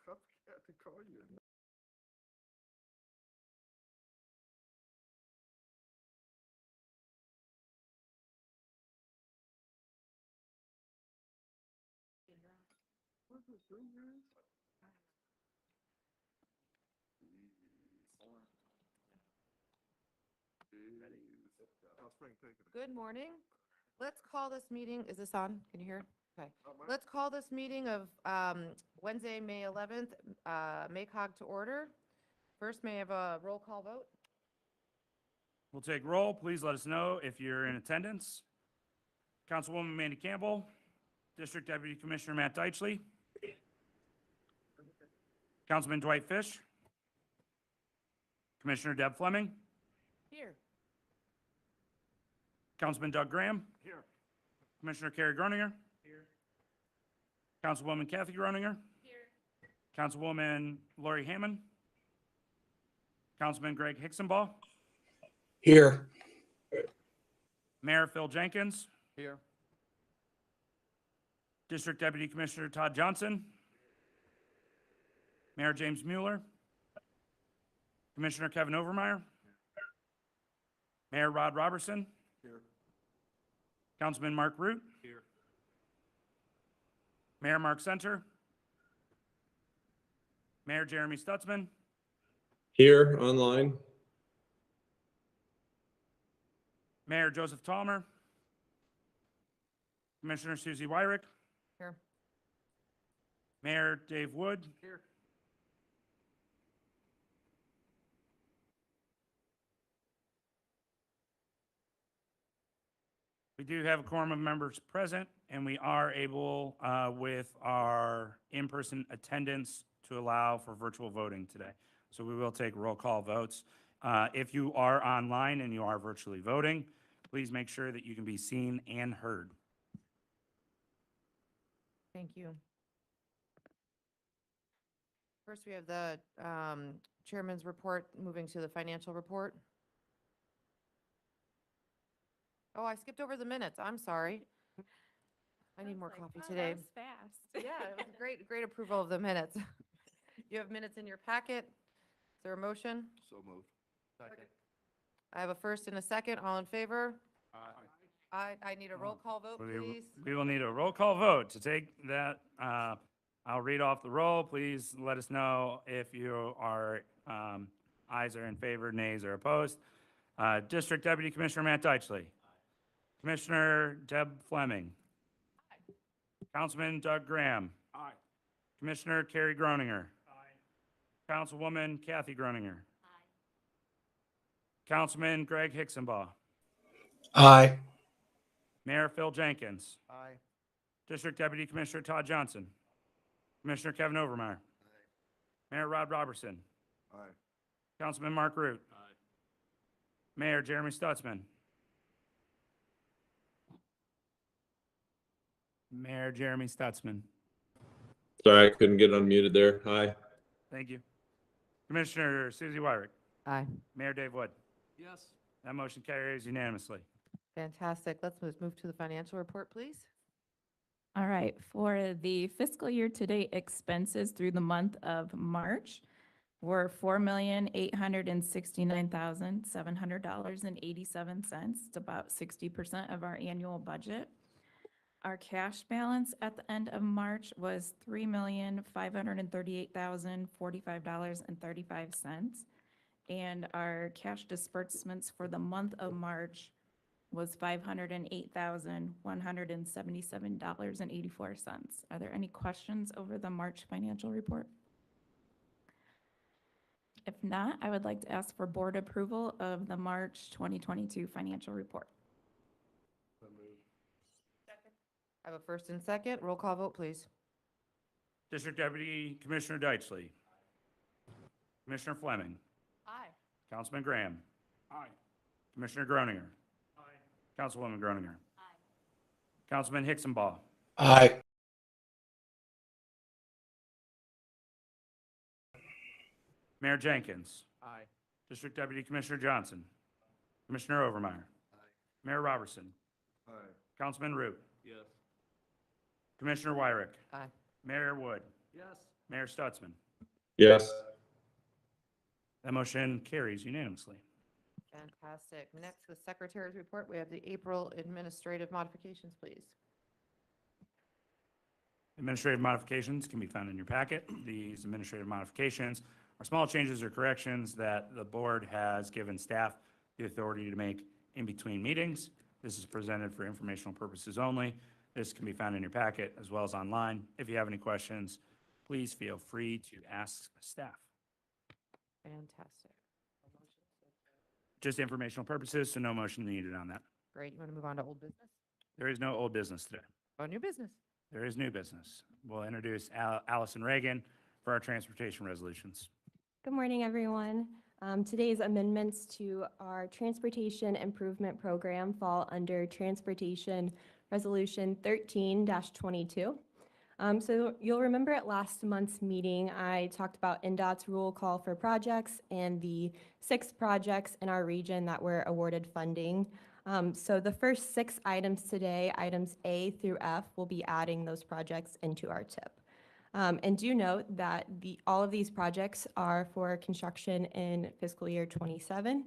I forgot to call you. Was it 3 years? Good morning. Let's call this meeting, is this on? Can you hear? Okay. Let's call this meeting of Wednesday, May 11th, MACOG to order. First, may I have a roll call vote? We'll take roll. Please let us know if you're in attendance. Councilwoman Mandy Campbell, District Deputy Commissioner Matt Deitchley, Councilman Dwight Fish, Commissioner Deb Fleming, Here. Councilman Doug Graham, Here. Commissioner Carrie Groninger, Here. Councilwoman Kathy Groninger, Here. Councilwoman Lori Hammond, Councilman Greg Hicksonball, Here. Mayor Phil Jenkins, Here. District Deputy Commissioner Todd Johnson, Mayor James Mueller, Commissioner Kevin Overmeyer, Mayor Rod Robertson, Here. Councilman Mark Root, Here. Mayor Mark Center, Mayor Jeremy Stutzman, Here, online. Mayor Joseph Tallmer, Commissioner Susie Wyrick, Here. Mayor Dave Wood, Here. We do have a quorum of members present, and we are able, with our in-person attendance, to allow for virtual voting today. So we will take roll call votes. If you are online and you are virtually voting, please make sure that you can be seen and heard. Thank you. First, we have the chairman's report, moving to the financial report. Oh, I skipped over the minutes. I'm sorry. I need more coffee today. That was fast. Yeah, it was a great approval of the minutes. You have minutes in your packet. Is there a motion? So moved. Second. I have a first and a second. All in favor? Aye. I need a roll call vote, please. We will need a roll call vote to take that. I'll read off the roll. Please let us know if you are, ayes are in favor, nays are opposed. District Deputy Commissioner Matt Deitchley. Commissioner Deb Fleming. Councilman Doug Graham. Aye. Commissioner Carrie Groninger. Councilwoman Kathy Groninger. Councilman Greg Hicksonball. Aye. Mayor Phil Jenkins. Aye. District Deputy Commissioner Todd Johnson. Commissioner Kevin Overmeyer. Mayor Rod Robertson. Aye. Councilman Mark Root. Mayor Jeremy Stutzman. Mayor Jeremy Stutzman. Sorry, I couldn't get unmuted there. Aye. Thank you. Commissioner Susie Wyrick. Aye. Mayor Dave Wood. Yes. That motion carries unanimously. Fantastic. Let's move to the financial report, please. All right, for the fiscal year to date expenses through the month of March were $4,869,700.87. It's about 60% of our annual budget. Our cash balance at the end of March was $3,538,045.35. And our cash disbursements for the month of March was $508,177.84. Are there any questions over the March financial report? If not, I would like to ask for board approval of the March 2022 financial report. So moved. I have a first and second. Roll call vote, please. District Deputy Commissioner Deitchley. Commissioner Fleming. Aye. Councilman Graham. Aye. Commissioner Groninger. Councilwoman Groninger. Councilman Hicksonball. Aye. Mayor Jenkins. Aye. District Deputy Commissioner Johnson. Commissioner Overmeyer. Mayor Robertson. Aye. Councilman Root. Yes. Commissioner Wyrick. Aye. Mayor Wood, Yes. Mayor Stutzman. Yes. That motion carries unanimously. Fantastic. Next, the secretary's report. We have the April administrative modifications, please. Administrative modifications can be found in your packet. These administrative modifications are small changes or corrections that the board has given staff the authority to make in between meetings. This is presented for informational purposes only. This can be found in your packet as well as online. If you have any questions, please feel free to ask staff. Fantastic. Just informational purposes, so no motion needed on that. Great. You want to move on to old business? There is no old business today. Oh, new business. There is new business. We'll introduce Allison Reagan for our transportation resolutions. Good morning, everyone. Today's amendments to our Transportation Improvement Program fall under Transportation Resolution 13-22. So you'll remember at last month's meeting, I talked about NDOT's rule call for projects and the 6 projects in our region that were awarded funding. So the first 6 items today, items A through F, will be adding those projects into our TIP. And do note that all of these projects are for construction in fiscal year '27.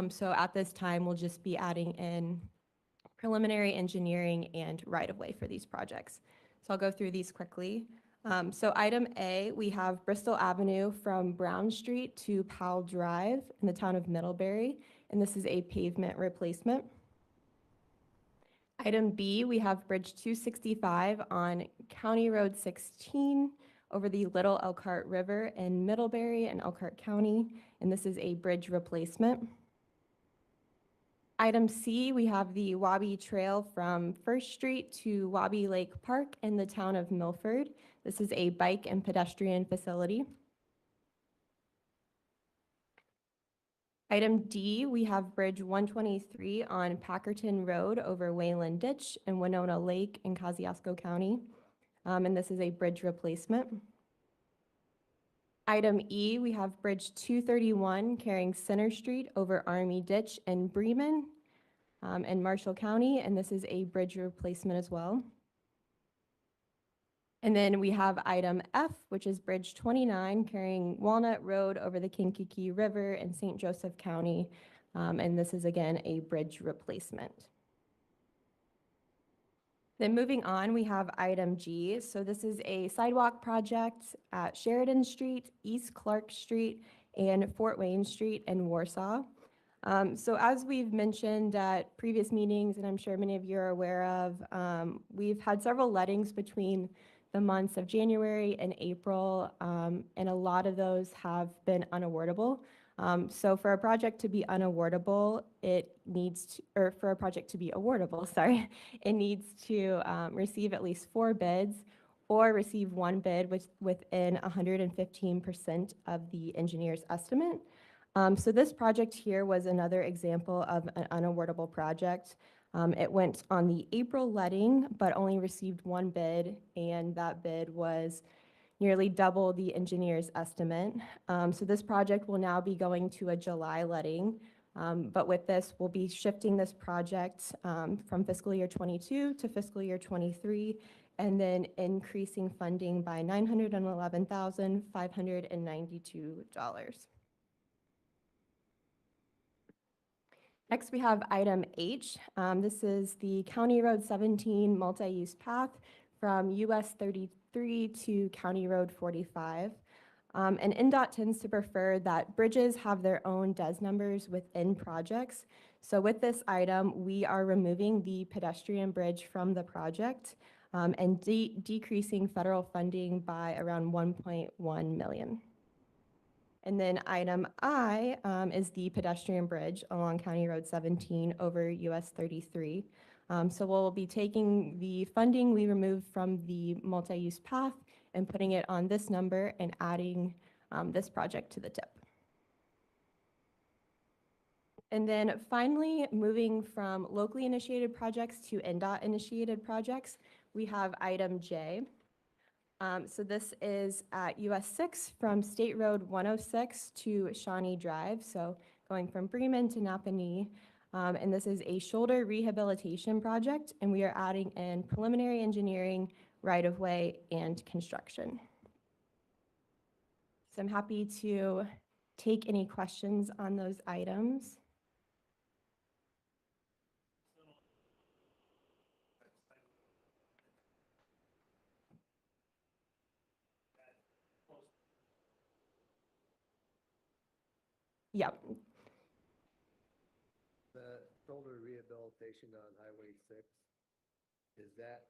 So at this time, we'll just be adding in preliminary engineering and right-of-way for these projects. So I'll go through these quickly. So item A, we have Bristol Avenue from Brown Street to Powell Drive in the town of Middlebury, and this is a pavement replacement. Item B, we have Bridge 265 on County Road 16 over the Little Elkhart River in Middlebury and Elkhart County, and this is a bridge replacement. Item C, we have the Wabi Trail from First Street to Wabi Lake Park in the town of Milford. This is a bike and pedestrian facility. Item D, we have Bridge 123 on Packerton Road over Wayland Ditch and Winona Lake in Kosciuszko County, and this is a bridge replacement. Item E, we have Bridge 231 carrying Center Street over Army Ditch in Bremen in Marshall County, and this is a bridge replacement as well. And then we have item F, which is Bridge 29 carrying Walnut Road over the Kankakee River in St. Joseph County, and this is again a bridge replacement. Then moving on, we have item G. So this is a sidewalk project at Sheridan Street, East Clark Street, and Fort Wayne Street in Warsaw. So as we've mentioned at previous meetings, and I'm sure many of you are aware of, we've had several lettings between the months of January and April, and a lot of those have been unawardable. So for a project to be unawardable, for a project to be awardable, sorry, it needs to receive at least 4 bids or receive 1 bid within 115% of the engineer's estimate. So this project here was another example of an unawardable project. It went on the April letting, but only received 1 bid, and that bid was nearly double the engineer's estimate. So this project will now be going to a July letting, but with this, we'll be shifting this project from fiscal year '22 to fiscal year '23, and then increasing funding by $911,592. Next, we have item H. This is the County Road 17 multi-use path from US 33 to County Road 45. And NDOT tends to prefer that bridges have their own DES numbers within projects. So with this item, we are removing the pedestrian bridge from the project and decreasing federal funding by around $1.1 million. And then item I is the pedestrian bridge along County Road 17 over US 33. So we'll be taking the funding we removed from the multi-use path and putting it on this number and adding this project to the TIP. And then finally, moving from locally initiated projects to NDOT initiated projects, we have item J. So this is at US 6 from State Road 106 to Shawnee Drive, so going from Bremen to Napanee. And this is a shoulder rehabilitation project, and we are adding in preliminary engineering, right-of-way, and construction. So I'm happy to take any questions on those items. Yep, The shoulder rehabilitation on Highway 6, is that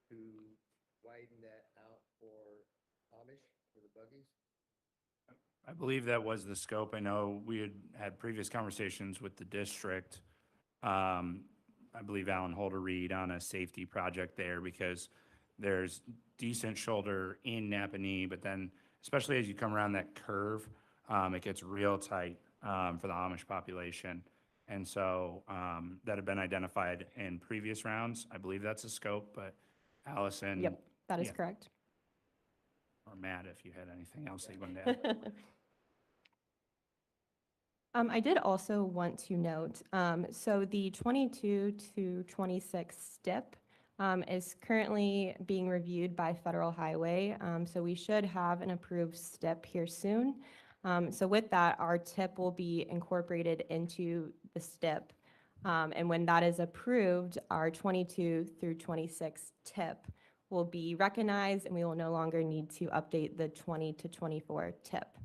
to widen that out for Amish, for the buggies? I believe that was the scope. I know we had previous conversations with the district. I believe Alan Holder Reed on a safety project there because there's decent shoulder in Napanee, but then especially as you come around that curve, it gets real tight for the Amish population. And so that had been identified in previous rounds. I believe that's a scope, but Allison. yep, that is Yeah. correct. Or Matt, if you had anything else that you wanted to add. I did also want to note, so the 22 to 26 STIP is currently being reviewed by Federal Highway, so we should have an approved STIP here soon. So with that, our TIP will be incorporated into the STIP. And when that is approved, our 22 through 26 TIP will be recognized, and we will no longer need to update the 20 to 24 TIP.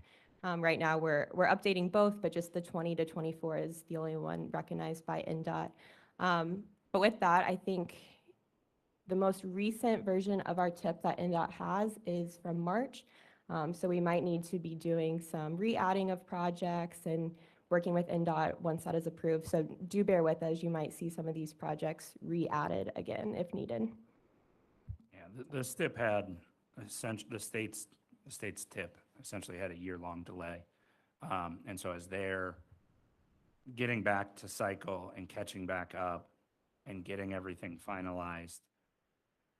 Right now, we're updating both, but just the 20 to 24 is the only one recognized by NDOT. But with that, I think the most recent version of our TIP that NDOT has is from March. So we might need to be doing some re-adding of projects and working with NDOT once that is approved. So do bear with us. You might see some of these projects re-added again if needed. Yeah, the STIP had essentially, the state's TIP essentially had a year-long delay. And so as they're getting back to cycle and catching back up and getting everything finalized,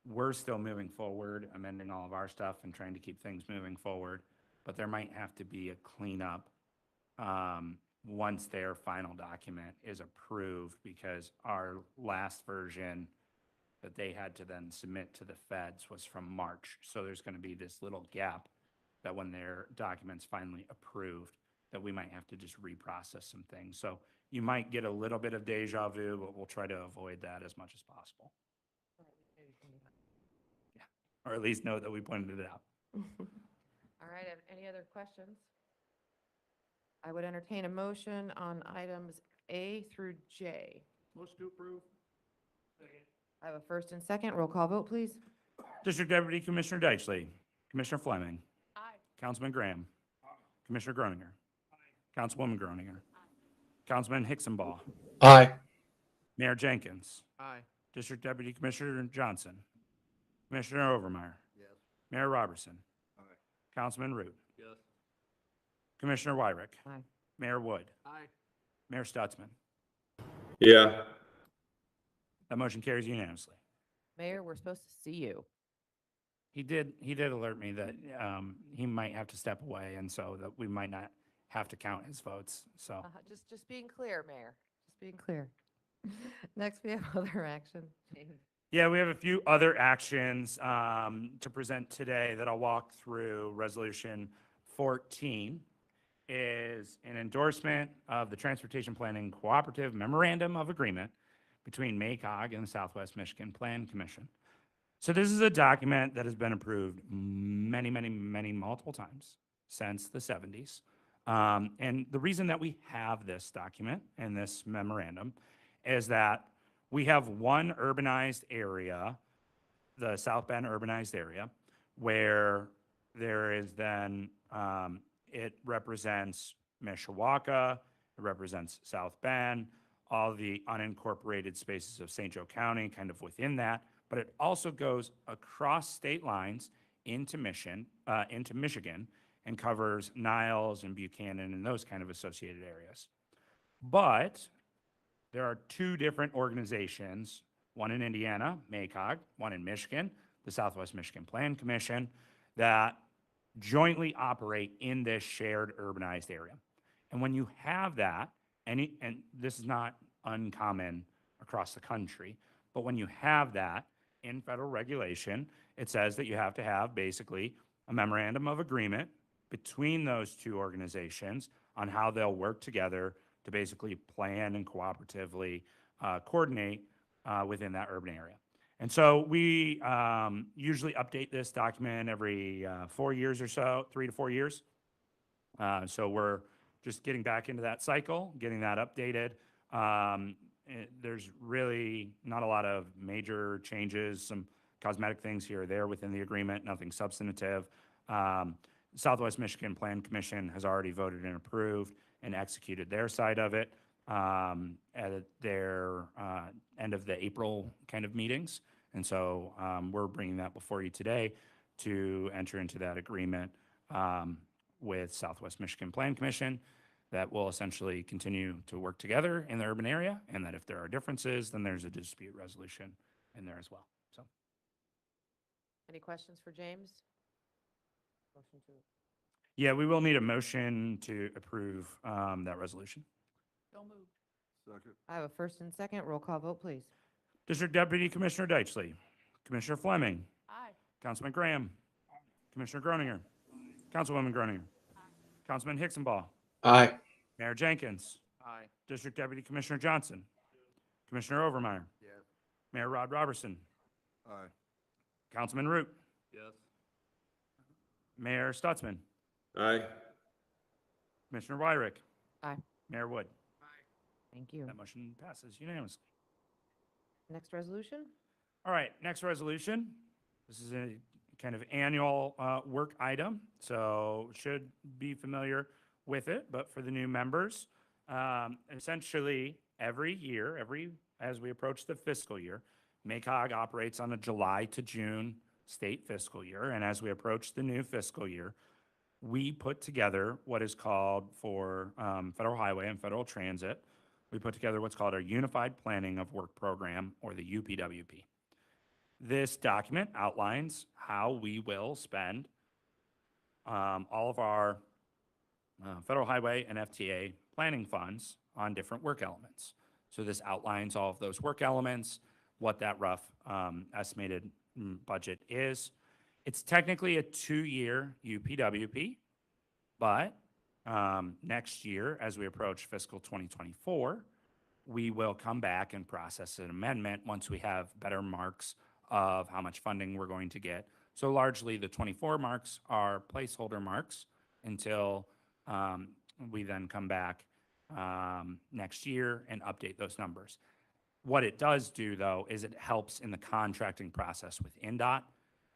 we're still moving forward, amending all of our stuff and trying to keep things moving forward. But there might have to be a cleanup once their final document is approved, because our last version that they had to then submit to the feds was from March. So there's going to be this little gap that when their document's finally approved, that we might have to just reprocess some things. So you might get a little bit of deja vu, but we'll try to avoid that as much as possible. Yeah, or at least know that we pointed it out. All right, any other questions? I would entertain a motion on items A through J. Motion to approve. I have a first and second. Roll call vote, please. District Deputy Commissioner Deitchley. Commissioner Fleming. Aye. Councilman Graham. Commissioner Groninger. Councilwoman Groninger. Councilman Hicksonball. Aye. Mayor Jenkins. Aye. District Deputy Commissioner Johnson. Commissioner Overmeyer. Yes. Mayor Robertson. Aye. Councilman Root. Yes. Commissioner Wyrick. Aye. Mayor Wood. Aye. Mayor Stutzman. Yeah. That motion carries unanimously. Mayor, we're supposed to see you. He did alert me that he might have to step away, and so that we might not have to count his votes. So Just being clear, Mayor, just being clear. Next, we have other action. yeah, we have a few other actions to present today that I'll walk through. Resolution 14 is an endorsement of the Transportation Planning Cooperative Memorandum of Agreement between MACOG and the Southwest Michigan Plan Commission. So this is a document that has been approved many, multiple times since the 70s. And the reason that we have this document and this memorandum is that we have one urbanized area, the South Bend urbanized area, where there is then, it represents Mishawaka, it represents South Bend, all the unincorporated spaces of St. Joe County kind of within that, but it also goes across state lines into Michigan and covers Niles and Buchanan and those kind of associated areas. But there are two different organizations, one in Indiana, MACOG, one in Michigan, the Southwest Michigan Plan Commission, that jointly operate in this shared urbanized area. And when you have that, and this is not uncommon across the country, but when you have that in federal regulation, it says that you have to have basically a memorandum of agreement between those two organizations on how they'll work together to basically plan and cooperatively coordinate within that urban area. And so we usually update this document every 4 years or so, 3 to 4 years. So we're just getting back into that cycle, getting that updated. There's really not a lot of major changes, some cosmetic things here or there within the agreement, nothing substantive. Southwest Michigan Plan Commission has already voted and approved and executed their side of it at their end of the April kind of meetings. And so we're bringing that before you today to enter into that agreement with Southwest Michigan Plan Commission that will essentially continue to work together in the urban area, and that if there are differences, then there's a dispute resolution in there as well. So, Any questions for James? Motion to. yeah, we will need a motion to approve that resolution. So moved. Second. I have a first and second. Roll call vote, please. District Deputy Commissioner Deitchley. Commissioner Fleming. Aye. Councilman Graham. Commissioner Groninger. Councilwoman Groninger. Councilman Hicksonball. Aye. Mayor Jenkins. Aye. District Deputy Commissioner Johnson. Commissioner Overmeyer. Yes. Mayor Rod Robertson. Aye. Councilman Root. Yes. Mayor Stutzman. Aye. Commissioner Wyrick. Aye. Mayor Wood. Thank you. That motion passes unanimously. Next resolution? All right, next resolution. This is a kind of annual work item, so should be familiar with it, but for the new members, essentially every year, as we approach the fiscal year, MACOG operates on a July to June state fiscal year, and as we approach the new fiscal year, we put together what is called for Federal Highway and Federal Transit, we put together what's called our Unified Planning of Work Program, or the UPWP. This document outlines how we will spend all of our Federal Highway and FTA planning funds on different work elements. So this outlines all of those work elements, what that rough estimated budget is. It's technically a 2-year UPWP, but next year, as we approach fiscal 2024, we will come back and process an amendment once we have better marks of how much funding we're going to get. So largely, the 24 marks are placeholder marks until we then come back next year and update those numbers. What it does do, though, is it helps in the contracting process with NDOT,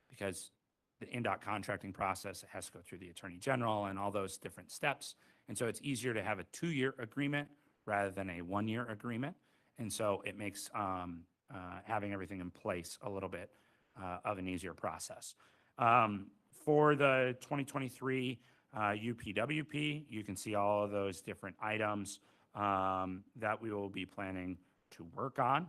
because the NDOT contracting process has to go through the Attorney General and all those different steps. And so it's easier to have a 2-year agreement rather than a 1-year agreement. And so it makes having everything in place a little bit of an easier process. For the 2023 UPWP, you can see all of those different items that we will be planning to work on.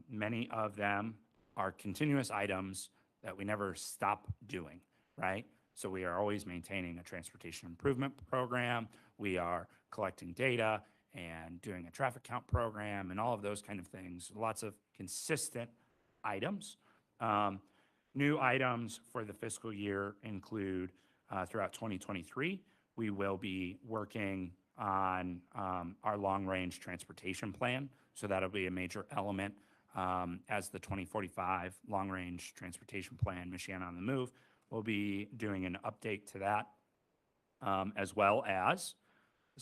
Many of them are continuous items that we never stop doing, right? So we are always maintaining a transportation improvement program. We are collecting data and doing a traffic count program and all of those kind of things. Lots of consistent items. New items for the fiscal year include throughout 2023, we will be working on our long-range transportation plan. So that'll be a major element as the 2045 long-range transportation plan, Michiana on the Move. We'll be doing an update to that, as well as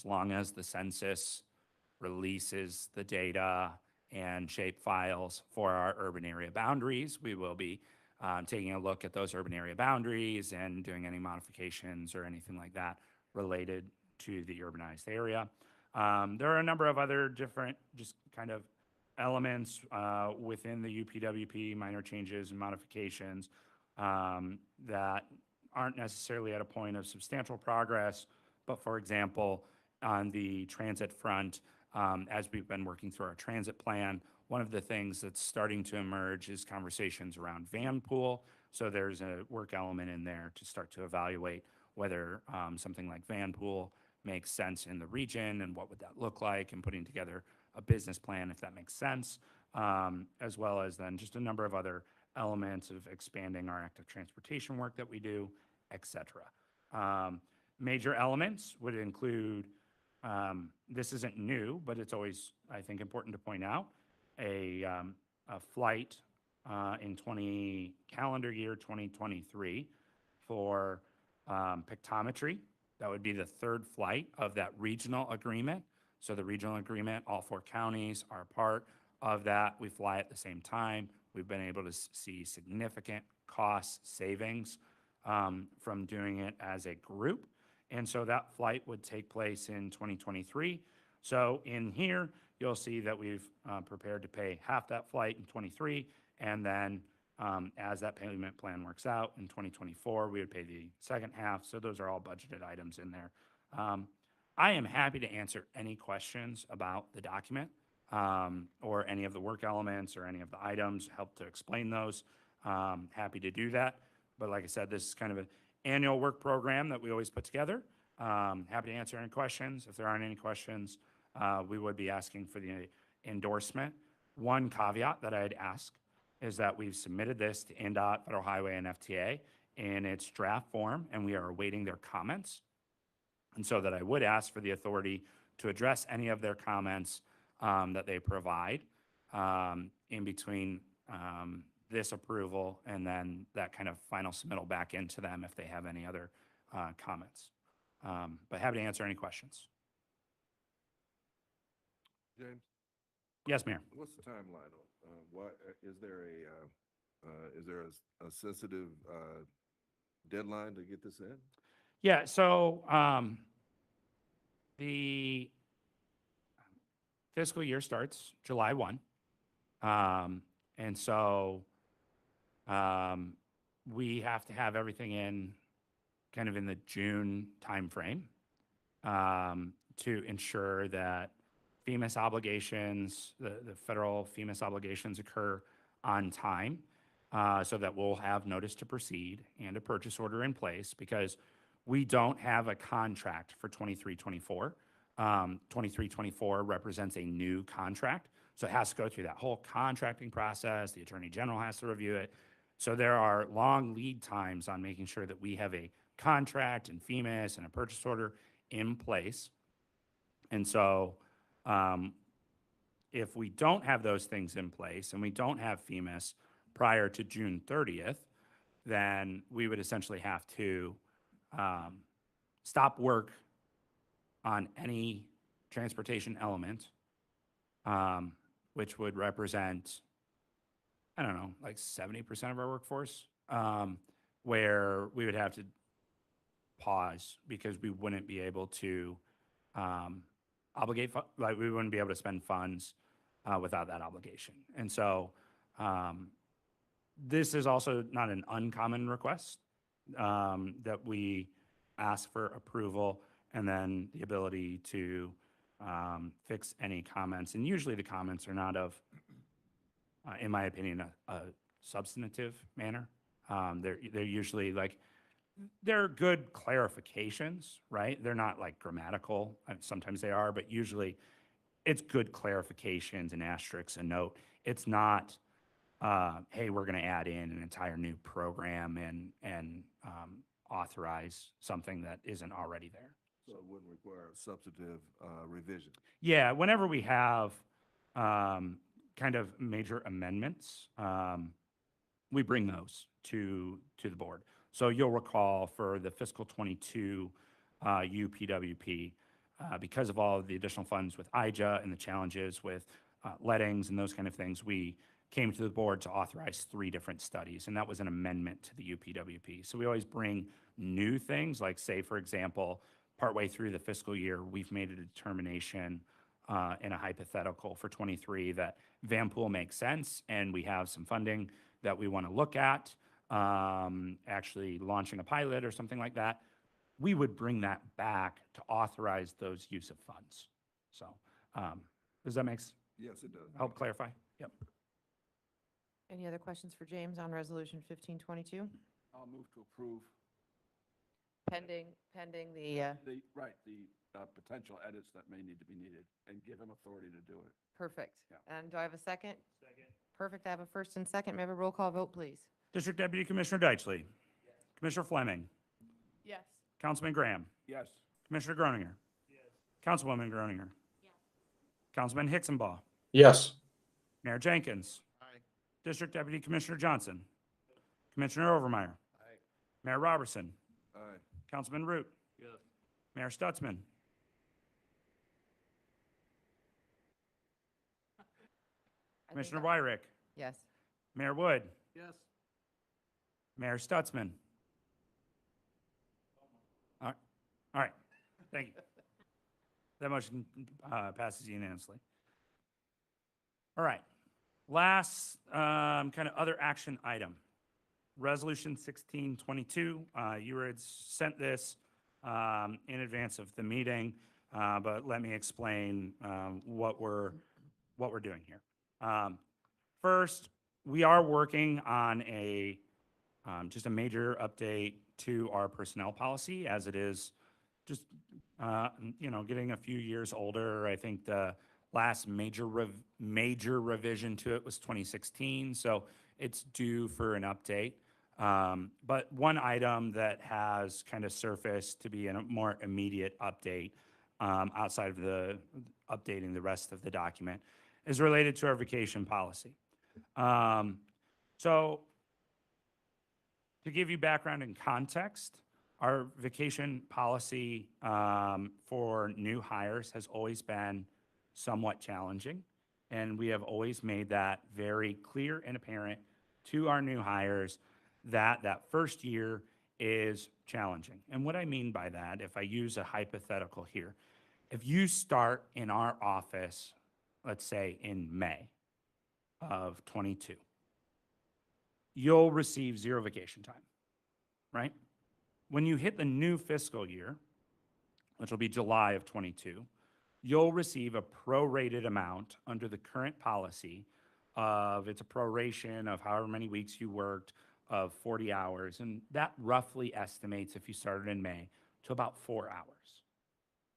long as the census releases the data and shape files for our urban area boundaries, we will be taking a look at those urban area boundaries and doing any modifications or anything like that related to the urbanized area. There are a number of other different just kind of elements within the UPWP, minor changes and modifications that aren't necessarily at a point of substantial progress. But for example, on the transit front, as we've been working through our transit plan, one of the things that's starting to emerge is conversations around van pool. So there's a work element in there to start to evaluate whether something like van pool makes sense in the region and what would that look like, and putting together a business plan if that makes sense, as well as then just a number of other elements of expanding our active transportation work that we do, et cetera. Major elements would include, this isn't new, but it's always, I think, important to point out, a flight in calendar year 2023 for pictometry. That would be the third flight of that regional agreement. So the regional agreement, all 4 counties are part of that. We fly at the same time. We've been able to see significant cost savings from doing it as a group. And so that flight would take place in 2023. So in here, you'll see that we've prepared to pay half that flight in 23, and then as that payment plan works out in 2024, we would pay the second half. So those are all budgeted items in there. I am happy to answer any questions about the document or any of the work elements or any of the items, help to explain those. Happy to do that. But like I said, this is kind of an annual work program that we always put together. Happy to answer any questions. If there aren't any questions, we would be asking for the endorsement. One caveat that I'd ask is that we've submitted this to NDOT, Federal Highway, and FTA in its draft form, and we are awaiting their comments. And so that I would ask for the authority to address any of their comments that they provide in between this approval and then that kind of final submittal back into them if they have any other comments. But happy to answer any questions. James, Yes, Mayor. what's the timeline on, what, is there a sensitive, deadline to get this in? Yeah, so the fiscal year starts July 1. And so we have to have everything in kind of in the June timeframe to ensure that FEMA's obligations, the federal FEMA's obligations occur on time so that we'll have notice to proceed and a purchase order in place because we don't have a contract for 23-24. 23-24 represents a new contract. So it has to go through that whole contracting process. The Attorney General has to review it. So there are long lead times on making sure that we have a contract and FEMA's and a purchase order in place. And so if we don't have those things in place and we don't have FEMA's prior to June 30th, then we would essentially have to stop work on any transportation element, which would represent, I don't know, like 70% of our workforce, where we would have to pause because we wouldn't be able to obligate, like we wouldn't be able to spend funds without that obligation. And so this is also not an uncommon request that we ask for approval and then the ability to fix any comments. And usually the comments are not of, in my opinion, a substantive manner. They're usually like, they're good clarifications, right? They're not like grammatical. Sometimes they are, but usually it's good clarifications and asterisks and note. It's not, hey, we're going to add in an entire new program and authorize something that isn't already there. So it wouldn't require a substantive, revision? Yeah, whenever we have kind of major amendments, we bring those to the board. So you'll recall for the fiscal 22 UPWP, because of all of the additional funds with IJA and the challenges with lettings and those kind of things, we came to the board to authorize 3 different studies, and that was an amendment to the UPWP. So we always bring new things, like say, for example, partway through the fiscal year, we've made a determination in a hypothetical for 23 that Vanpool makes sense, and we have some funding that we want to look at, actually launching a pilot or something like that. We would bring that back to authorize those use of funds. So does that make Yes, it does. help clarify? Yep. Any other questions for James on Resolution 1522? I'll move to approve Pending the, right, the potential edits that may need to be needed and give him authority to do it. Perfect. Yeah. And do I have a second? Second. Perfect. I have a first and second. May I have a roll call vote, please? District Deputy Commissioner Deitchley. Commissioner Fleming. Yes. Councilman Graham. Yes. Commissioner Groninger. Councilwoman Groninger. Councilman Hicksonbaugh. Yes. Mayor Jenkins. Aye. District Deputy Commissioner Johnson. Commissioner Overmeyer. Aye. Mayor Robertson. Aye. Councilman Root. Yes. Mayor Stutzman. I think Commissioner that- Wyrick. Yes. Mayor Wood. Yes. Mayor Stutzman. All right, thank you. That motion passes unanimously. All right, last kind of other action item. Resolution 1622, you were sent this in advance of the meeting, but let me explain what we're doing here. First, we are working on just a major update to our personnel policy, as it is just, getting a few years older. I think the last major revision to it was 2016, so it's due for an update. But one item that has kind of surfaced to be a more immediate update, outside of the updating the rest of the document, is related to our vacation policy. So to give you background and context, our vacation policy for new hires has always been somewhat challenging, and we have always made that very clear and apparent to our new hires that that first year is challenging. And what I mean by that, if I use a hypothetical here, if you start in our office, let's say in May of 22, you'll receive 0 vacation time, right? When you hit the new fiscal year, which will be July of 22, you'll receive a prorated amount under the current policy of, it's a proration of however many weeks you worked, of 40 hours, and that roughly estimates, if you started in May, to about 4 hours.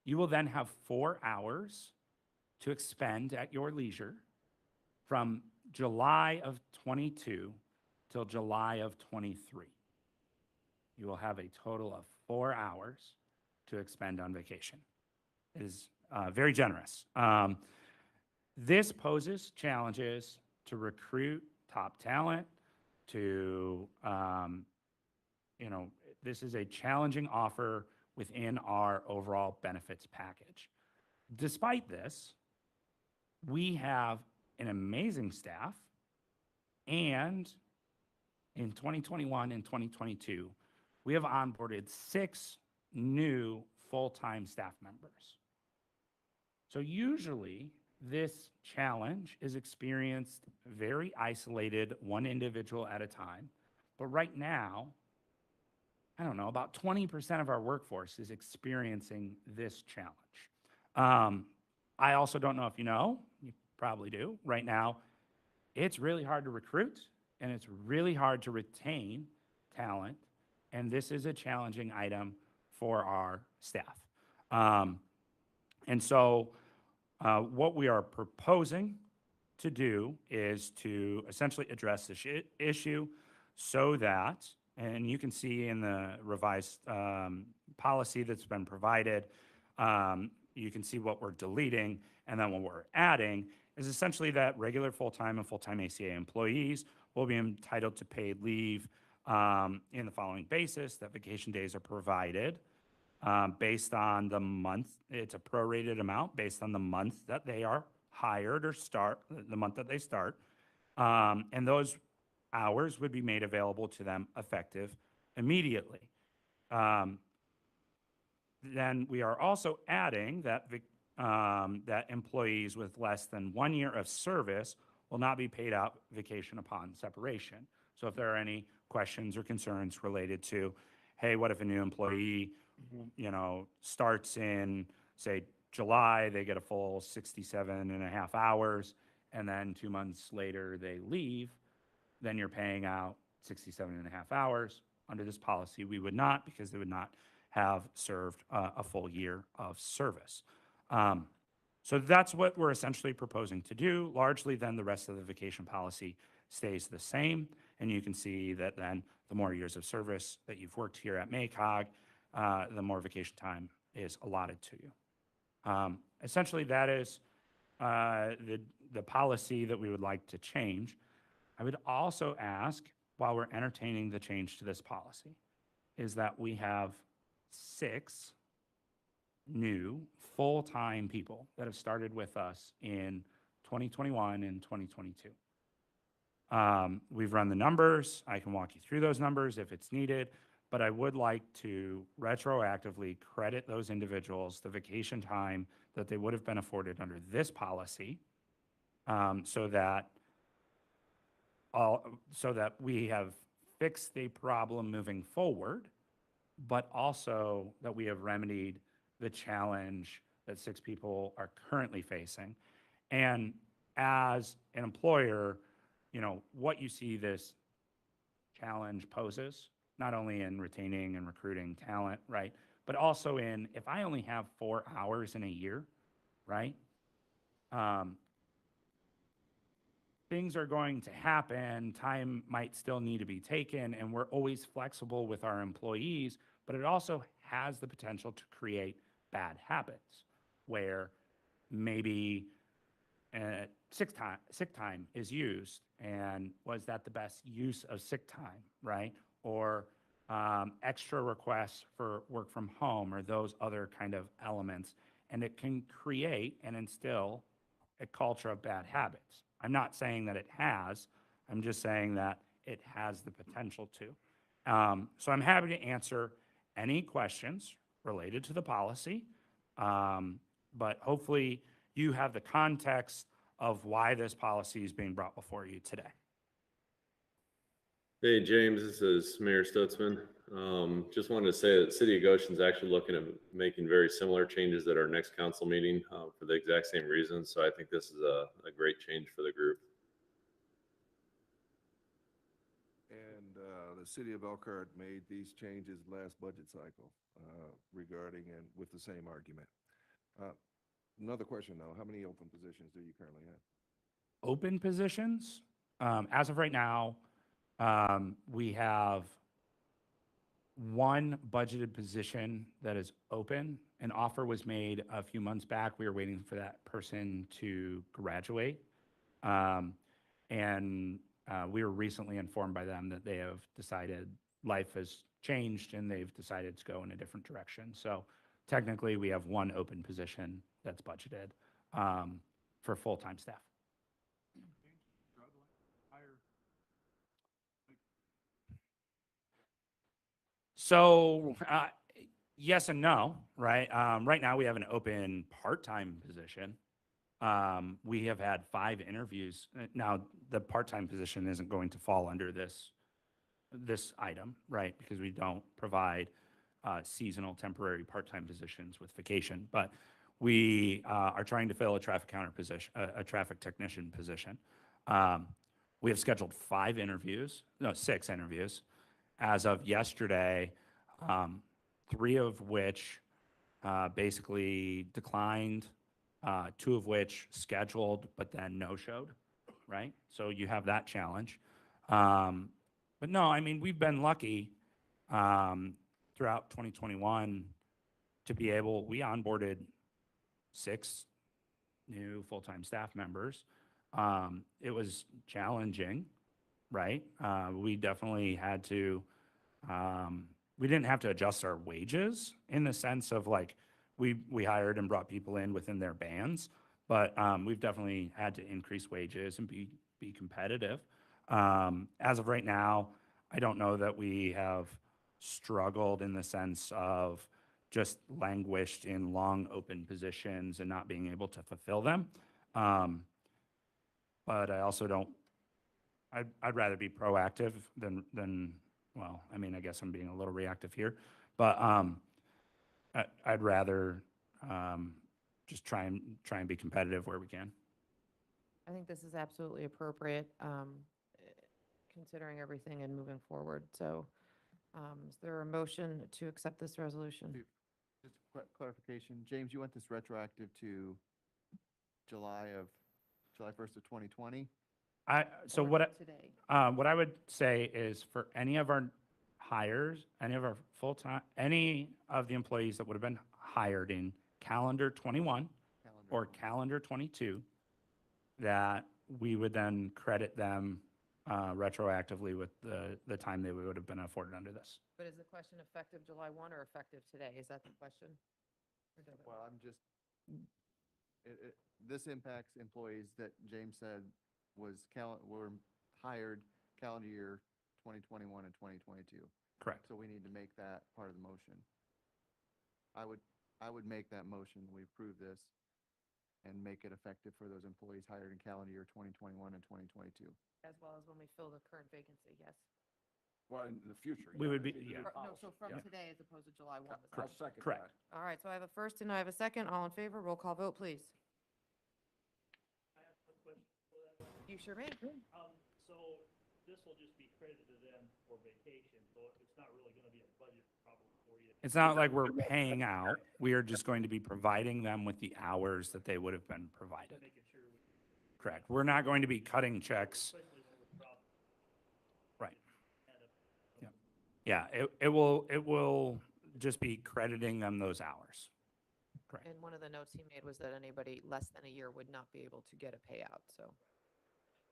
You will then have 4 hours to expend at your leisure from July of 22 till July of 23. You will have a total of 4 hours to expend on vacation. It is very generous. This poses challenges to recruit top talent, this is a challenging offer within our overall benefits package. Despite this, we have an amazing staff, and in 2021 and 2022, we have onboarded 6 new full-time staff members. So usually, this challenge is experienced very isolated, one individual at a time. But right now, I don't know, about 20% of our workforce is experiencing this challenge. I also don't know if you know, you probably do, right now, it's really hard to recruit and it's really hard to retain talent. And this is a challenging item for our staff. And so what we are proposing to do is to essentially address this issue so that, and you can see in the revised policy that's been provided, you can see what we're deleting, and then what we're adding is essentially that regular full-time and full-time ACA employees will be entitled to paid leave in the following basis: that vacation days are provided based on the month. It's a prorated amount based on the month that they are hired or start, the month that they start. And those hours would be made available to them effective immediately. Then we are also adding that that employees with less than 1 year of service will not be paid out vacation upon separation. So if there are any questions or concerns related to, hey, what if a new employee, starts in, say, July, they get a full 67.5 hours, and then 2 months later they leave, then you're paying out 67.5 hours. Under this policy, we would not, because they would not have served a full year of service. So that's what we're essentially proposing to do. Largely, then the rest of the vacation policy stays the same. And you can see that then the more years of service that you've worked here at MACOG, the more vacation time is allotted to you. Essentially, that is the policy that we would like to change. I would also ask, while we're entertaining the change to this policy, is that we have 6 new full-time people that have started with us in 2021 and 2022. We've run the numbers. I can walk you through those numbers if it's needed, but I would like to retroactively credit those individuals the vacation time that they would have been afforded under this policy, so that we have fixed the problem moving forward, but also that we have remedied the challenge that 6 people are currently facing. And as an employer, what you see this challenge poses, not only in retaining and recruiting talent, right, but also in, if I only have 4 hours in a year, right, things are going to happen, time might still need to be taken, and we're always flexible with our employees, but it also has the potential to create bad habits where maybe sick time is used, and was that the best use of sick time, right? Or extra requests for work from home, or those other kind of elements, and it can create and instill a culture of bad habits. I'm not saying that it has, I'm just saying that it has the potential to. So I'm happy to answer any questions related to the policy, but hopefully you have the context of why this policy is being brought before you today. Hey, James, this is Mayor Stutzman. Just wanted to say that City of Goshen's actually looking at making very similar changes at our next council meeting for the exact same reasons. So I think this is a great change for the group. And the city of Elkhart made these changes last budget cycle regarding and with the same argument. Another question though, how many open positions do you currently have? Open positions, as of right now, we have 1 budgeted position that is open. An offer was made a few months back. We were waiting for that person to graduate. And we were recently informed by them that they have decided life has changed and they've decided to go in a different direction. So technically, we have 1 open position that's budgeted for full-time staff. So, yes and no, right? Right now, we have an open part-time position. We have had 5 interviews. Now, the part-time position isn't going to fall under this item, right? Because we don't provide seasonal, temporary, part-time positions with vacation. But we are trying to fill a traffic counter position, a traffic technician position. We have scheduled 6 interviews. As of yesterday, 3 of which basically declined, 2 of which scheduled but then no-showed, right? So you have that challenge. But no, I mean, we've been lucky throughout 2021 to be able, we onboarded 6 new full-time staff members. It was challenging, right? We definitely had to, we didn't have to adjust our wages in the sense of like, we hired and brought people in within their bands, but we've definitely had to increase wages and be competitive. As of right now, I don't know that we have struggled in the sense of just languished in long open positions and not being able to fulfill them. But I also don't, I'd rather be proactive than, well, I mean, I guess I'm being a little reactive here, but I'd rather just try and be competitive where we can. I think this is absolutely appropriate, considering everything and moving forward. So Is there a motion to accept this resolution? Just clarification, James, you want this retroactive to July 1st of 2020? So Or Today. what I would say is for any of our hires, any of our full-time, any of the employees that would have been hired in calendar 21 Calendar or 20. calendar 22, that we would then credit them retroactively with the time they would have been afforded under this. But is the question effective July 1 or effective today? Is that the question? Or does it- Well, I'm just, this impacts employees that James said were hired calendar year 2021 and 2022. Correct. So we need to make that part of the motion. I would make that motion, we approve this and make it effective for those employees hired in calendar year 2021 and 2022. As well as when we fill the current vacancy, yes. Well, in the future. We yeah, would be- it'd yeah. the No, so policy. from Yeah. today as opposed to July 1. is that- I'll second Correct. that. All right, so I have a first and I have a second. All in favor, roll call vote, please. You sure may. So this will just be credited to them for vacation, so it's not really gonna be a budget problem for you. It's not like we're paying out. We are just going to be providing them with the hours that they would have been provided. Making sure we, Correct. We're not going to be cutting checks. especially when we're dropping Right. at a Yeah, it will just be crediting them those hours. Correct. And one of the notes he made was that anybody less than a year would not be able to get a payout, so.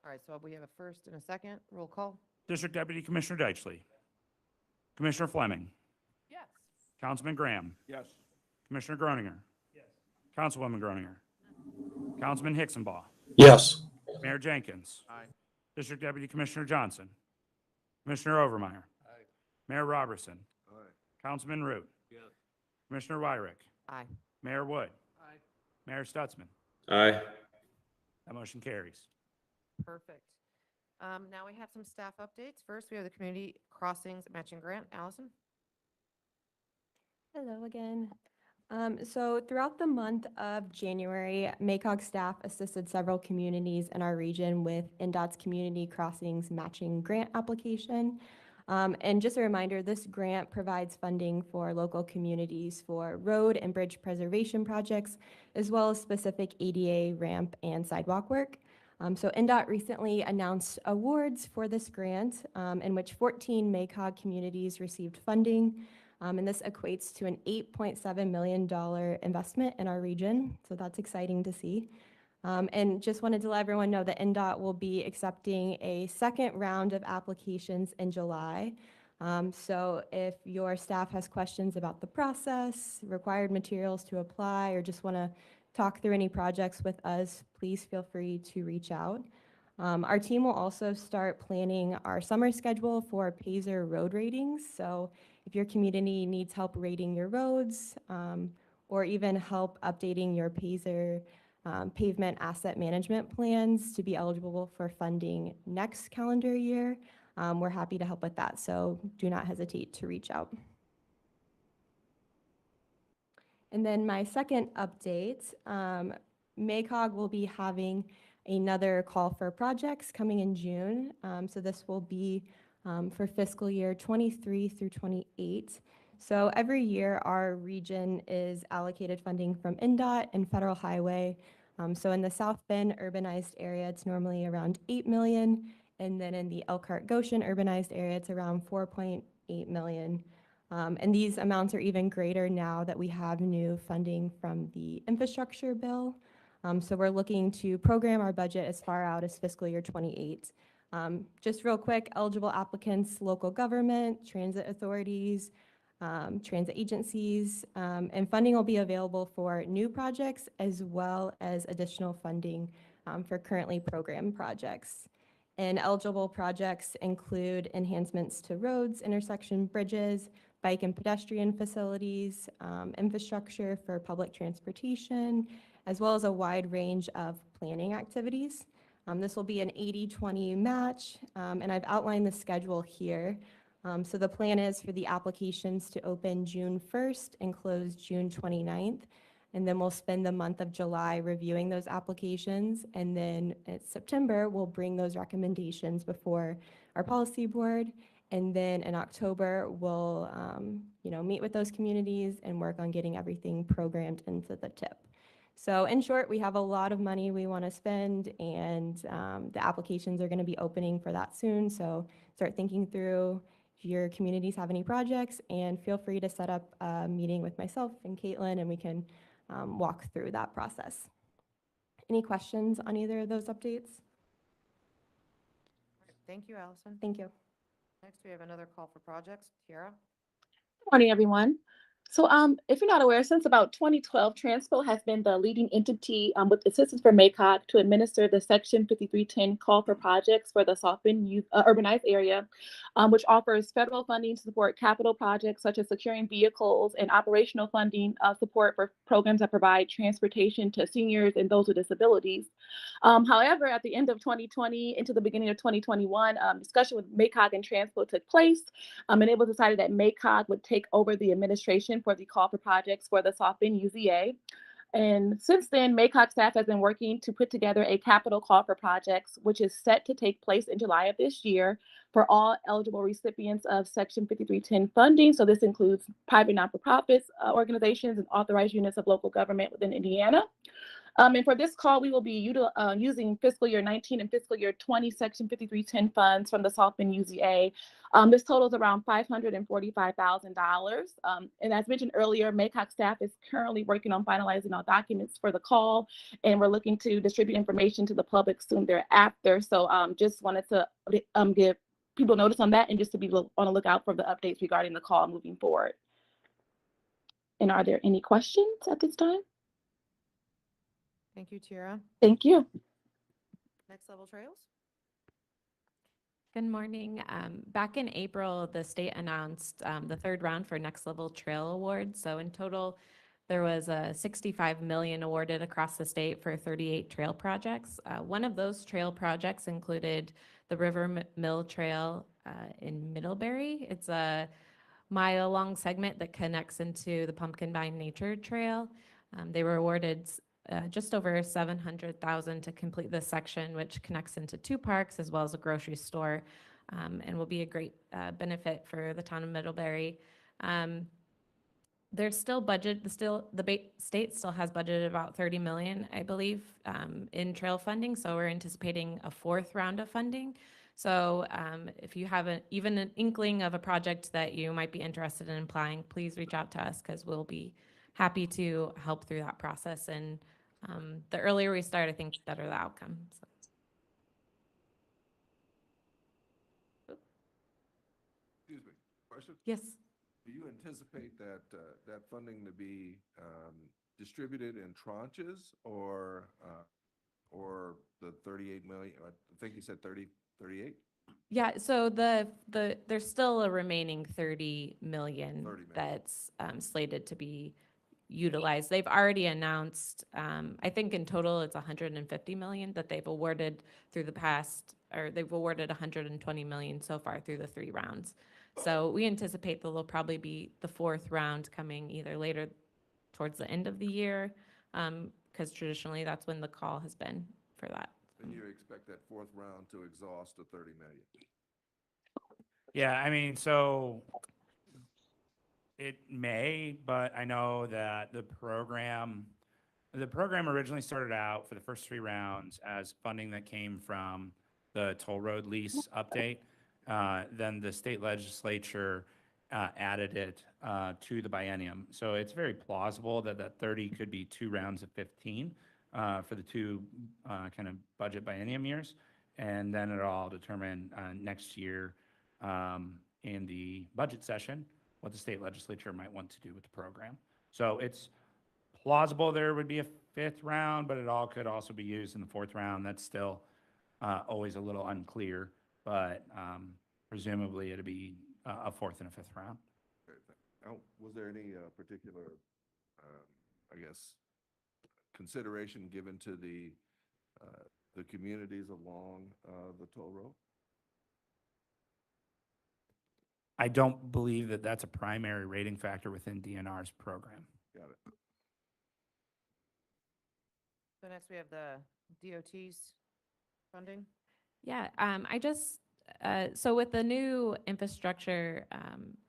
All right, so we have a first and a second, roll call? District Deputy Commissioner Deitchley. Commissioner Fleming. Yes. Councilman Graham. Yes. Commissioner Groninger. Yes. Councilwoman Groninger. Councilman Hicksonbaugh. yes, Mayor Jenkins. Aye. District Deputy Commissioner Johnson. Commissioner Overmeyer. Aye. Mayor Robertson. All right. Councilman Root. Yes. Commissioner Wyrick. Aye. Mayor Wood. Aye. Mayor Stutzman. Aye. That motion carries. Perfect. Now we have some staff updates. First, we have the Community Crossings Matching Grant. Allison? Hello again. So throughout the month of January, MACOG staff assisted several communities in our region with NDOT's Community Crossings Matching Grant application. And just a reminder, this grant provides funding for local communities for road and bridge preservation projects, as well as specific ADA ramp and sidewalk work. So NDOT recently announced awards for this grant, in which 14 MACOG communities received funding. And this equates to an $8.7 million investment in our region. So that's exciting to see. And just wanted to let everyone know that NDOT will be accepting a second round of applications in July. So if your staff has questions about the process, required materials to apply, or just want to talk through any projects with us, please feel free to reach out. Our team will also start planning our summer schedule for Pazer road ratings. So if your community needs help rating your roads, or even help updating your Pazer pavement asset management plans to be eligible for funding next calendar year, we're happy to help with that. So do not hesitate to reach out. And then my second update, MACOG will be having another call for projects coming in June. So this will be for fiscal year 23 through 28. So every year, our region is allocated funding from NDOT and Federal Highway. So in the South Bend urbanized area, it's normally around 8 million. And then in the Elkhart Goshen urbanized area, it's around 4.8 million. And these amounts are even greater now that we have new funding from the infrastructure bill. So we're looking to program our budget as far out as fiscal year 28. Just real quick, eligible applicants, local government, transit authorities, transit agencies, and funding will be available for new projects as well as additional funding for currently programmed projects. And eligible projects include enhancements to roads, intersection bridges, bike and pedestrian facilities, infrastructure for public transportation, as well as a wide range of planning activities. This will be an 80-20 match, and I've outlined the schedule here. So the plan is for the applications to open June 1st and close June 29th. And then we'll spend the month of July reviewing those applications. And then in September, we'll bring those recommendations before our policy board. And then in October, we'll, meet with those communities and work on getting everything programmed into the TIP. So in short, we have a lot of money we want to spend, and the applications are going to be opening for that soon. So start thinking through if your communities have any projects, and feel free to set up a meeting with myself and Caitlin, and we can walk through that process. Any questions on either of those updates? Thank you, Allison. Thank you. Next, we have another call for projects. Tiara? Morning, everyone. So, if you're not aware, since about 2012, Transpo has been the leading entity with assistance for MACOG to administer the Section 5310 call for projects for the Southern urbanized area, which offers federal funding to support capital projects such as securing vehicles and operational funding support for programs that provide transportation to seniors and those with disabilities. However, at the end of 2020 into the beginning of 2021, discussion with MACOG and Transpo took place, and it was decided that MACOG would take over the administration for the call for projects for the South Bend UZA. And since then, MACOG staff has been working to put together a capital call for projects, which is set to take place in July of this year for all eligible recipients of Section 5310 funding. So this includes private not-for-profits, organizations, and authorized units of local government within Indiana. And for this call, we will be using fiscal year 19 and fiscal year 20 Section 5310 funds from the South Bend UZA. This totals around $545,000. And as mentioned earlier, MACOG staff is currently working on finalizing all documents for the call, and we're looking to distribute information to the public soon thereafter. So just wanted to give people notice on that, and just to be on the lookout for the updates regarding the call moving forward. And are there any questions at this time? Thank you, Tiara. Thank you. Next Level Trails? Good morning. Back in April, the state announced the third round for Next Level Trail Awards. So in total, there was $65 million awarded across the state for 38 trail projects. One of those trail projects included the River Mill Trail in Middlebury. It's a mile-long segment that connects into the Pumpkin Vine Nature Trail. They were awarded just over $700,000 to complete this section, which connects into 2 parks as well as a grocery store, and will be a great benefit for the town of Middlebury. There's still budget, the state still has budgeted about $30 million, I believe, in trail funding. So we're anticipating a 4th round of funding. So if you have even an inkling of a project that you might be interested in applying, please reach out to us, because we'll be happy to help through that process. And the earlier we start, I think the better the outcome. So. Excuse me, question? Yes. Do you anticipate that, that funding to be distributed in tranches, or the 38 million, I think you said 38? Yeah, so there's still a remaining 30 million that's slated to be utilized. They've already announced, I think in total it's 150 million that they've awarded through the past, or they've awarded 120 million so far through the 3 rounds. So we anticipate that there'll probably be the 4th round coming either later towards the end of the year, because traditionally that's when the call has been for that. And you expect that 4th round to exhaust the 30 million? Yeah, I mean, so it may, but I know that the program originally started out for the first 3 rounds as funding that came from the toll road lease update. Then the state legislature added it to the biennium. So it's very plausible that that 30 could be 2 rounds of 15 for the 2 kind of budget biennium years. And then it'll all determine next year in the budget session what the state legislature might want to do with the program. So it's plausible there would be a 5th round, but it all could also be used in the 4th round. That's still always a little unclear, but presumably it'll be a 4th and a 5th round. Now, was there any particular, I guess, consideration given to the communities along the toll road? I don't believe that that's a primary rating factor within DNR's program. Got it. So next we have the DOT's funding. Yeah, I just So with the new Infrastructure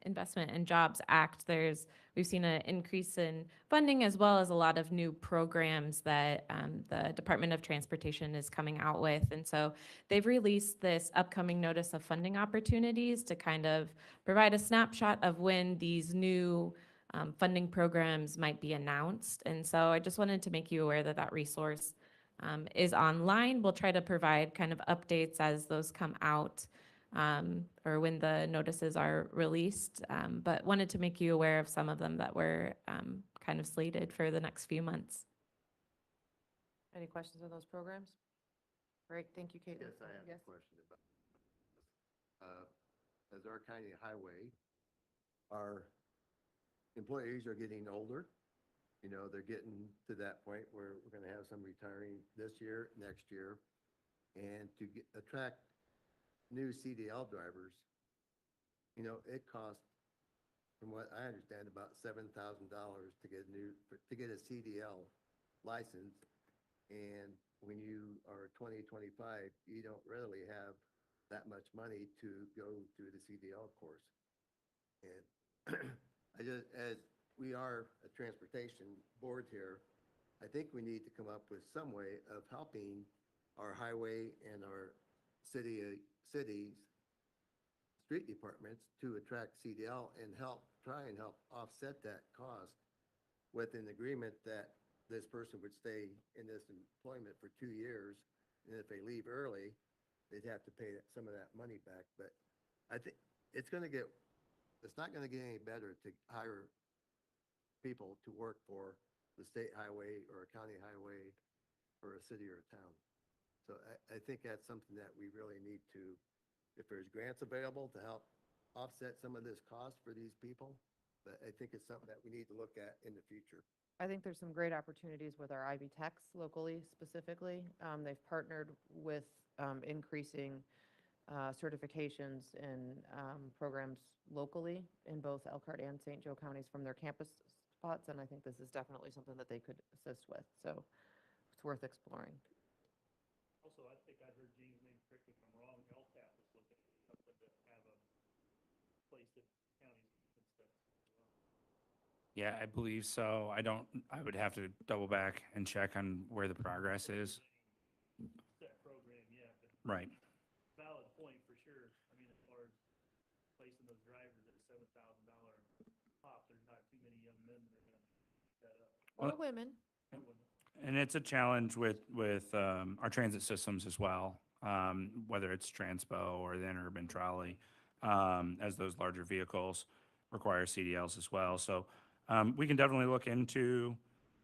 Investment and Jobs Act, we've seen an increase in funding as well as a lot of new programs that the Department of Transportation is coming out with. And so they've released this upcoming notice of funding opportunities to kind of provide a snapshot of when these new funding programs might be announced. And so I just wanted to make you aware that that resource is online. We'll try to provide kind of updates as those come out or when the notices are released, but wanted to make you aware of some of them that were kind of slated for the next few months. Any questions on those programs? Great, thank you, Caitlin. Yes, I have a question about, as our county highway, our employees are getting older. You know, they're getting to that point where we're gonna have some retiring this year, next year. And to attract new CDL drivers, you know, it costs, from what I understand, about $7,000 to get a CDL license. And when you are 20, 25, you don't really have that much money to go through the CDL course. And as we are a transportation board here, I think we need to come up with some way of helping our highway and our cities, street departments to attract CDL and try and help offset that cost with an agreement that this person would stay in this employment for 2 years, and if they leave early, they'd have to pay some of that money back. But I think it's not gonna get any better to hire people to work for the state highway or a county highway or a city or a town. So I think that's something that we really need to, if there's grants available to help offset some of this cost for these people, but I think it's something that we need to look at in the future. I think there's some great opportunities with our IB Techs locally specifically. They've partnered with increasing certifications and programs locally in both Elkhart and St. Joe counties from their campus spots, and I think this is definitely something that they could assist with, so it's worth exploring. Also, I think I heard Jean's name correctly if I'm wrong, LTAP is looking at something to have a place that counties can stuff as well. Yeah, I believe so. I would have to double back and check on where the progress is. That program, yeah, but Right. valid point for sure. I mean, as far as placing those drivers at a $7,000 pop, there's not too many young men that are gonna pick that up. Or Well, women. Or women. And it's a challenge with our transit systems as well, whether it's Transpo or the interurban trolley, as those larger vehicles require CDLs as well. So we can definitely look into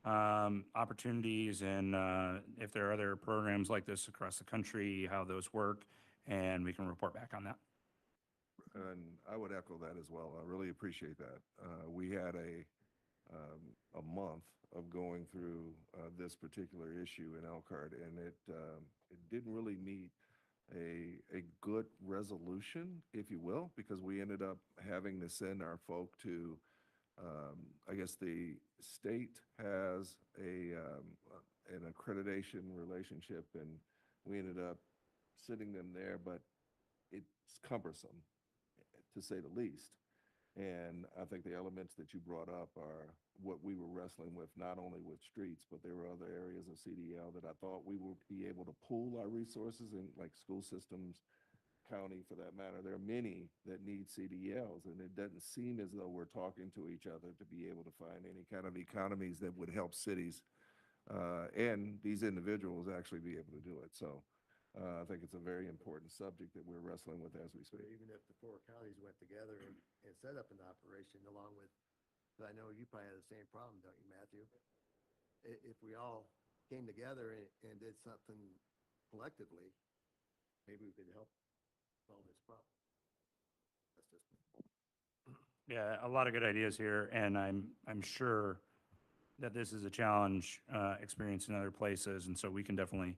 opportunities and if there are other programs like this across the country, how those work, and we can report back on that. And I would echo that as well. I really appreciate that. We had a month of going through this particular issue in Elkhart, and it didn't really meet a good resolution, if you will, because we ended up having to send our folk to, I guess the state has an accreditation relationship, and we ended up sending them there, but it's cumbersome, to say the least. And I think the elements that you brought up are what we were wrestling with, not only with streets, but there were other areas of CDL that I thought we would be able to pool our resources in, like school systems, county for that matter. There are many that need CDLs, and it doesn't seem as though we're talking to each other to be able to find any kind of economies that would help cities and these individuals actually be able to do it. So I think it's a very important subject that we're wrestling with as we So speak. even if the 4 counties went together and set up an operation along with, 'cause I know you probably have the same problem, don't you, Matthew? If we all came together and did something collectively, maybe we could help solve this problem. That's just me. Yeah, a lot of good ideas here, and I'm sure that this is a challenge experienced in other places, and so we can definitely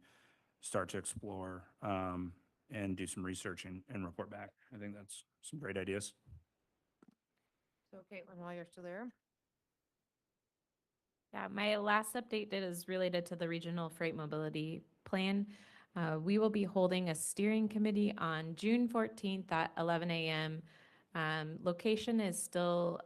start to explore and do some research and report back. I think that's some great ideas. So Caitlin, while you're still there, Yeah, my last update is related to the regional freight mobility plan. We will be holding a steering committee on June 14th at 11 a.m. Location is still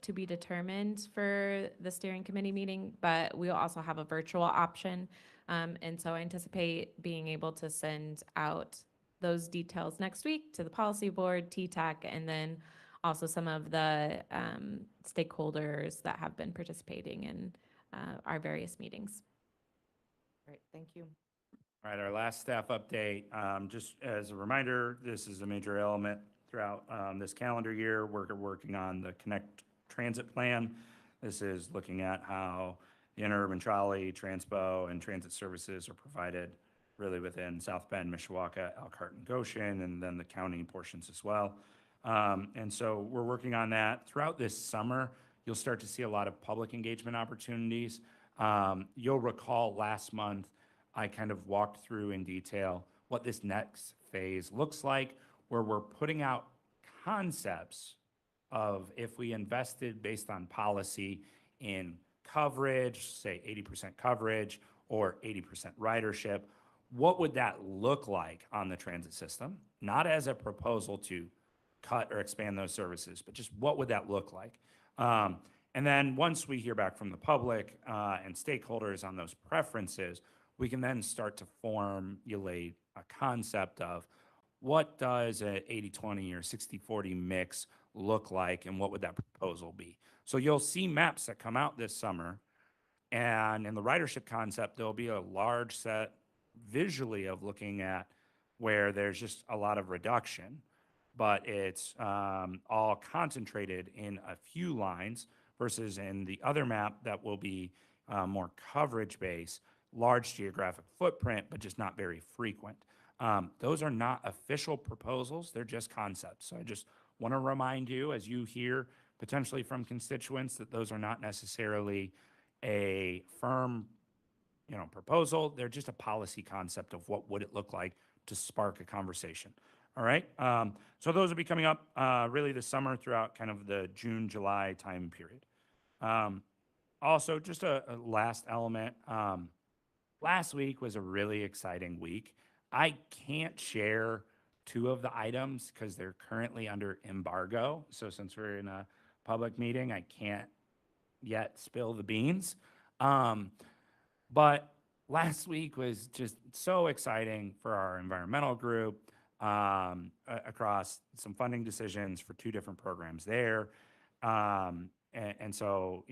to be determined for the steering committee meeting, but we'll also have a virtual option. And so I anticipate being able to send out those details next week to the policy board, TTAC, and then also some of the stakeholders that have been participating in our various meetings. Great, thank you. All right, our last staff update, just as a reminder, this is a major element throughout this calendar year. We're working on the Connect Transit Plan. This is looking at how the interurban trolley, transpo, and transit services are provided really within South Bend, Mishawaka, Elkhart, and Goshen, and then the county portions as well. And so we're working on that. Throughout this summer, you'll start to see a lot of public engagement opportunities. You'll recall last month, I kind of walked through in detail what this next phase looks like, where we're putting out concepts of if we invested based on policy in coverage, say 80% coverage or 80% ridership, what would that look like on the transit system? Not as a proposal to cut or expand those services, but just what would that look like? And then once we hear back from the public and stakeholders on those preferences, we can then start to formulate a concept of what does a 80-20 or 60-40 mix look like and what would that proposal be? So you'll see maps that come out this summer, and in the ridership concept, there'll be a large set visually of looking at where there's just a lot of reduction, but it's all concentrated in a few lines versus in the other map that will be more coverage-based, large geographic footprint, but just not very frequent. Those are not official proposals, they're just concepts. So I just want to remind you, as you hear potentially from constituents, that those are not necessarily a firm proposal. They're just a policy concept of what would it look like to spark a conversation. All right. So those will be coming up really this summer throughout kind of the June, July time period. Also, just a last element. Last week was a really exciting week. I can't share two of the items because they're currently under embargo. So since we're in a public meeting, I can't yet spill the beans. But last week was just so exciting for our environmental group across some funding decisions for two different programs there. And so,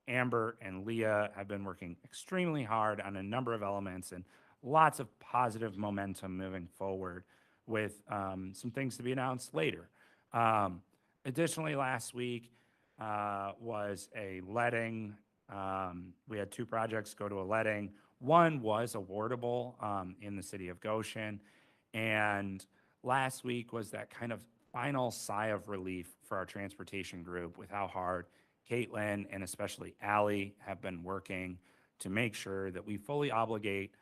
Amber and Leah have been working extremely hard on a number of elements and lots of positive momentum moving forward with some things to be announced later. Additionally, last week was a letting. We had two projects go to a letting. One was awardable in the city of Goshen. And last week was that kind of final sigh of relief for our transportation group with how hard Caitlin and especially Allie have been working to make sure that we fully obligate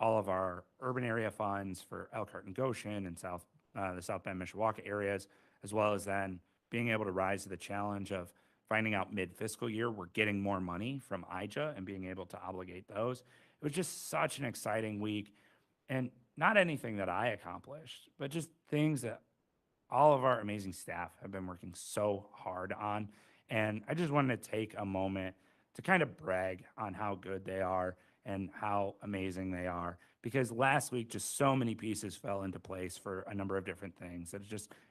all of our urban area funds for Elkhart and Goshen and the South Bend, Mishawaka areas, as well as then being able to rise to the challenge of finding out mid-fiscal year we're getting more money from IJA and being able to obligate those. It was just such an exciting week, and not anything that I accomplished, but just things that all of our amazing staff have been working so hard on. And I just wanted to take a moment to kind of brag on how good they are and how amazing they are, because last week just so many pieces fell into place for a number of different things. It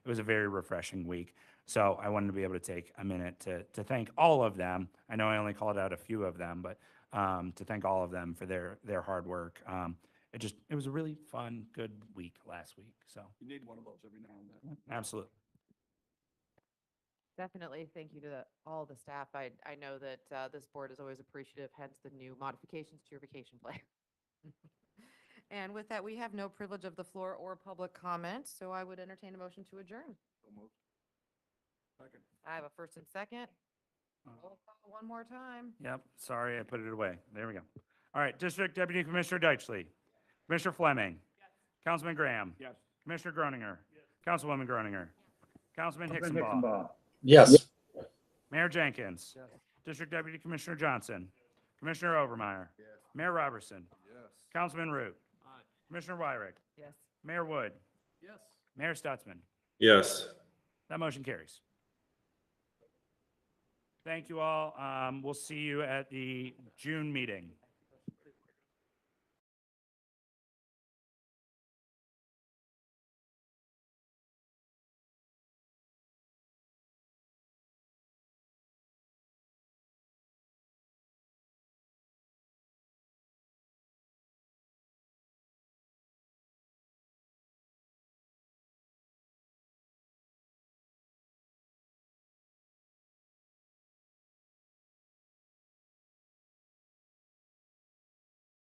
was a very refreshing week. So I wanted to be able to take a minute to thank all of them. I know I only called out a few of them, but to thank all of them for their hard work. It was a really fun, good week last week. So You need one of those every now and then. absolutely. Definitely, thank you to all the staff. I know that this board is always appreciative, hence the new modifications to your vacation plan. And with that, we have no privilege of the floor or public comment, so I would entertain a motion to adjourn. So moved. Second. I have a first and second. Roll call one more time. Yep, sorry, I put it away. There we go. All right, District Deputy Commissioner Deitchley. Commissioner Fleming. Yes. Councilman Graham. Yes. Commissioner Groninger. Councilwoman Groninger. Councilman Hicksonbaugh. Yes. Mayor Jenkins. Yes. District Deputy Commissioner Johnson. Commissioner Overmeyer. Yes. Mayor Robertson. Yes. Councilman Root. Commissioner Wyrick, Yes. Mayor Wood, Yes. Mayor Stutzman. Yes. That motion carries. Thank you all. We'll see you at the June meeting.